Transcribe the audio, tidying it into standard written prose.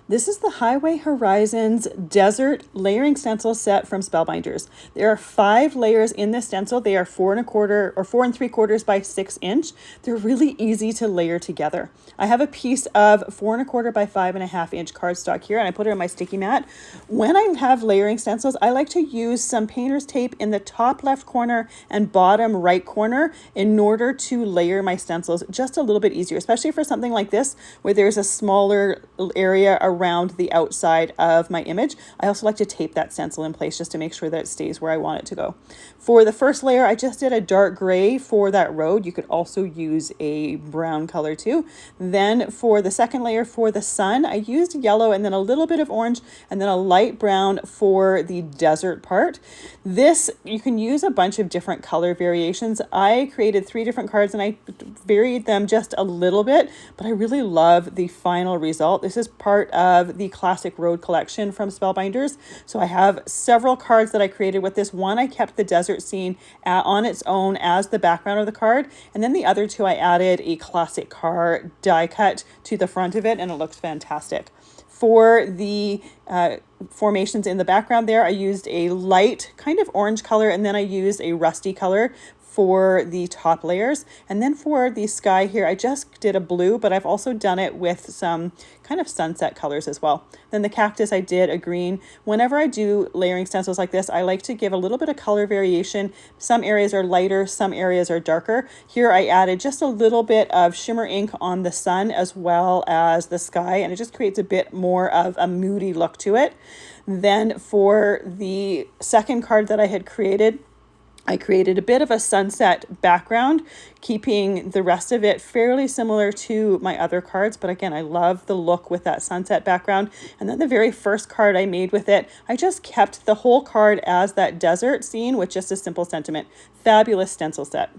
This is the Highway Horizons Desert Layering Stencil Set from Spellbinders. There are 5 layers in this stencil. They are 4 1/4 or 4 3/4 by 6 inch. They're really easy to layer together. I have a piece of 4 1/4 by 5.5 inch cardstock here, and I put it on my sticky mat. When I have layering stencils, I like to use some painter's tape in the top left corner and bottom right corner in order to layer my stencils just a little bit easier, especially for something like this where there's a smaller area around the outside of my image. I also like to tape that stencil in place just to make sure that it stays where I want it to go. For the first layer, I just did a dark gray for that road. You could also use a brown color too. Then for the second layer for the sun, I used yellow and then a little bit of orange and then a light brown for the desert part. This, you can use a bunch of different color variations. I created 3 different cards and I varied them just a little bit, but I really love the final result. This is part of the Classic Road collection from Spellbinders. So I have several cards that I created with this. One, I kept the desert scene on its own as the background of the card. And then the other 2, I added a classic car die cut to the front of it, and it looks fantastic. For the formations in the background there, I used a light kind of orange color, and then I used a rusty color for the top layers. And then for the sky here, I just did a blue, but I've also done it with some kind of sunset colors as well. Then the cactus, I did a green. Whenever I do layering stencils like this, I like to give a little bit of color variation. Some areas are lighter, some areas are darker. Here I added just a little bit of shimmer ink on the sun as well as the sky, and it just creates a bit more of a moody look to it. Then for the second card that I had created, I created a bit of a sunset background, keeping the rest of it fairly similar to my other cards. But again, I love the look with that sunset background. And then the very first card I made with it, I just kept the whole card as that desert scene with just a simple sentiment. Fabulous stencil set.